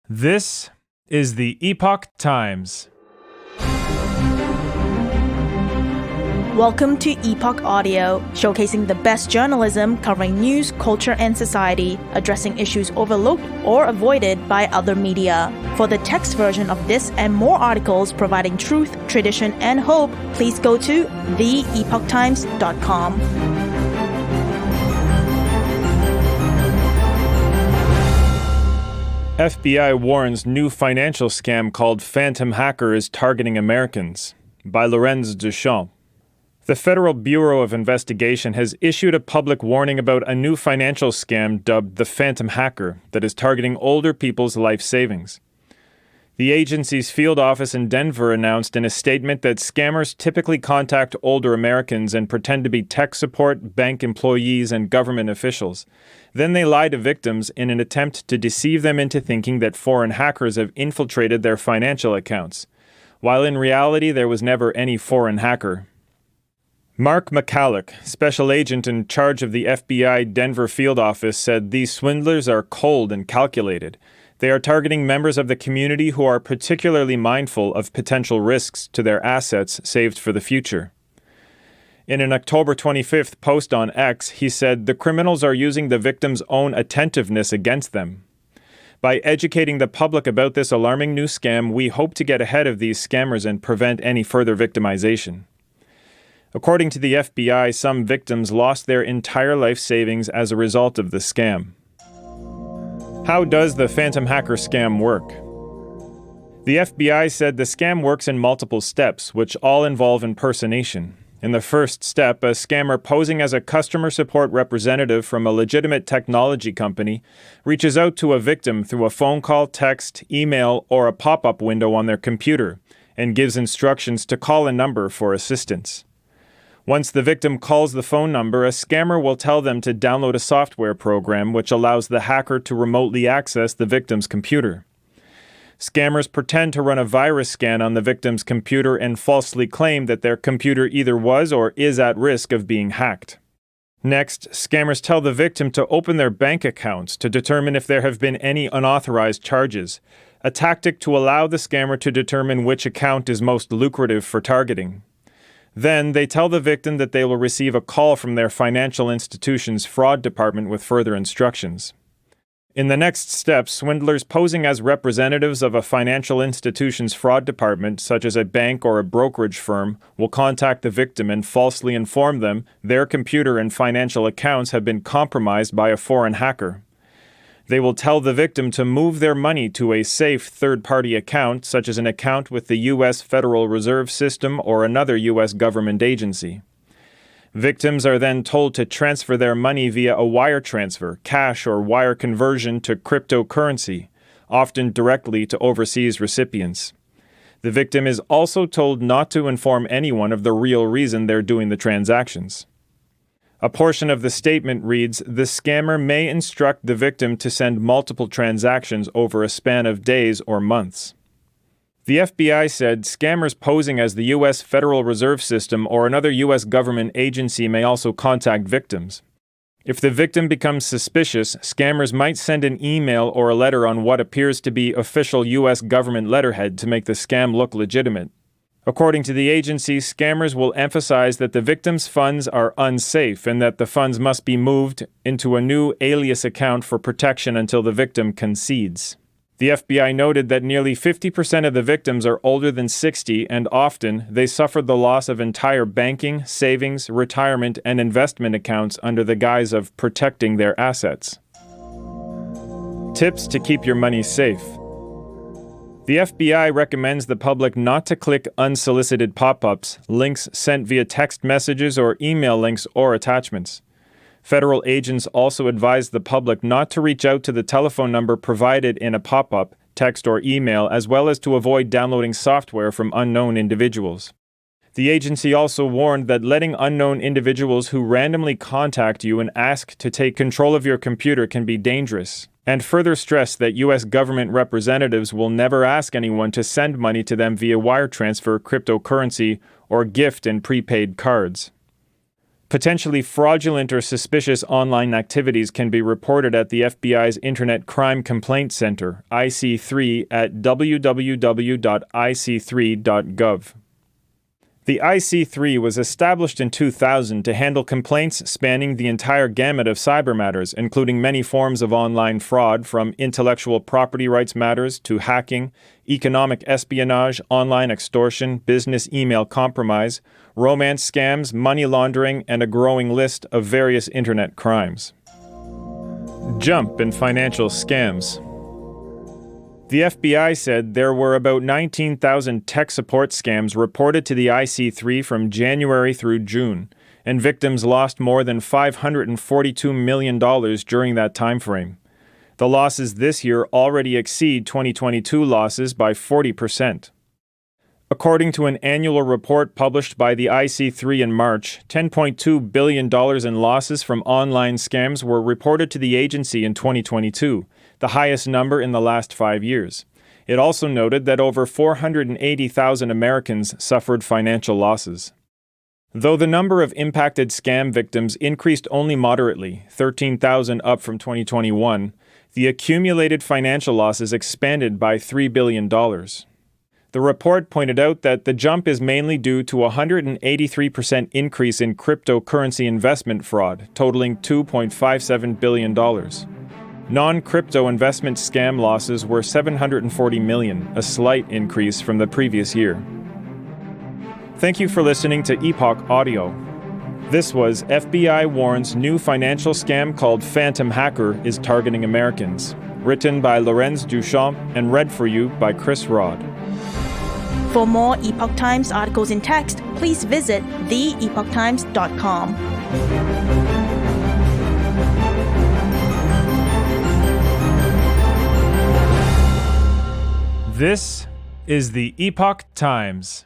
This is the Epoch Times. Welcome to Epoch Audio, showcasing the best journalism covering news, culture, and society, addressing issues overlooked or avoided by other media. For the text version of this and more articles providing truth, tradition, and hope, please go to theepochtimes.com. FBI warns new financial scam called Phantom Hacker is targeting Americans, by Lorenz Duchamp. The Federal Bureau of Investigation has issued a public warning about a new financial scam dubbed the Phantom Hacker that is targeting older people's life savings. The agency's field office in Denver announced in a statement that scammers typically contact older Americans and pretend to be tech support, bank employees, and government officials. Then they lie to victims in an attempt to deceive them into thinking that foreign hackers have infiltrated their financial accounts, while in reality there was never any foreign hacker. Mark McCulloch, special agent in charge of the FBI Denver field office, said these swindlers are cold and calculated. They are targeting members of the community who are particularly mindful of potential risks to their assets saved for the future. In an October 25th post on X, he said the criminals are using the victim's own attentiveness against them. By educating the public about this alarming new scam, we hope to get ahead of these scammers and prevent any further victimization. According to the FBI, some victims lost their entire life savings as a result of the scam. How does the Phantom Hacker scam work? The FBI said the scam works in multiple steps, which all involve impersonation. In the first step, a scammer posing as a customer support representative from a legitimate technology company reaches out to a victim through a phone call, text, email, or a pop-up window on their computer and gives instructions to call a number for assistance. Once the victim calls the phone number, a scammer will tell them to download a software program which allows the hacker to remotely access the victim's computer. Scammers pretend to run a virus scan on the victim's computer and falsely claim that their computer either was or is at risk of being hacked. Next, scammers tell the victim to open their bank accounts to determine if there have been any unauthorized charges, a tactic to allow the scammer to determine which account is most lucrative for targeting. Then, they tell the victim that they will receive a call from their financial institution's fraud department with further instructions. In the next step, swindlers posing as representatives of a financial institution's fraud department, such as a bank or a brokerage firm, will contact the victim and falsely inform them their computer and financial accounts have been compromised by a foreign hacker. They will tell the victim to move their money to a safe third-party account, such as an account with the U.S. Federal Reserve System or another U.S. government agency. Victims are then told to transfer their money via a wire transfer, cash, or wire conversion to cryptocurrency, often directly to overseas recipients. The victim is also told not to inform anyone of the real reason they're doing the transactions. A portion of the statement reads, the scammer may instruct the victim to send multiple transactions over a span of days or months. The FBI said scammers posing as the U.S. Federal Reserve System or another U.S. government agency may also contact victims. If the victim becomes suspicious, scammers might send an email or a letter on what appears to be official U.S. government letterhead to make the scam look legitimate. According to the agency, scammers will emphasize that the victim's funds are unsafe and that the funds must be moved into a new alias account for protection until the victim concedes. The FBI noted that nearly 50% of the victims are older than 60, and often they suffered the loss of entire banking, savings, retirement, and investment accounts under the guise of protecting their assets. Tips to keep your money safe. The FBI recommends the public not to click unsolicited pop-ups, links sent via text messages, or email links or attachments. Federal agents also advise the public not to reach out to the telephone number provided in a pop-up, text, or email, as well as to avoid downloading software from unknown individuals. The agency also warned that letting unknown individuals who randomly contact you and ask to take control of your computer can be dangerous, and further stressed that U.S. government representatives will never ask anyone to send money to them via wire transfer, cryptocurrency, or gift and prepaid cards. Potentially fraudulent or suspicious online activities can be reported at the FBI's Internet Crime Complaint Center, IC3, at www.ic3.gov. The IC3 was established in 2000 to handle complaints spanning the entire gamut of cyber matters, including many forms of online fraud, from intellectual property rights matters to hacking, economic espionage, online extortion, business email compromise, romance scams, money laundering, and a growing list of various internet crimes. Jump in financial scams. The FBI said there were about 19,000 tech support scams reported to the IC3 from January through June, and victims lost more than $542 million during that timeframe. The losses this year already exceed 2022 losses by 40%. According to an annual report published by the IC3 in March, $10.2 billion in losses from online scams were reported to the agency in 2022, the highest number in the last 5 years. It also noted that over 480,000 Americans suffered financial losses. Though the number of impacted scam victims increased only moderately, 13,000 up from 2021, the accumulated financial losses expanded by $3 billion. The report pointed out that the jump is mainly due to a 183% increase in cryptocurrency investment fraud, totaling $2.57 billion. Non-crypto investment scam losses were $740 million, a slight increase from the previous year. Thank you for listening to Epoch Audio. This was FBI warns new financial scam called Phantom Hacker is targeting Americans. Written by Lorenz Duchamp and read for you by Chris Rod. For more Epoch Times articles in text, please visit theepochtimes.com. This is the Epoch Times.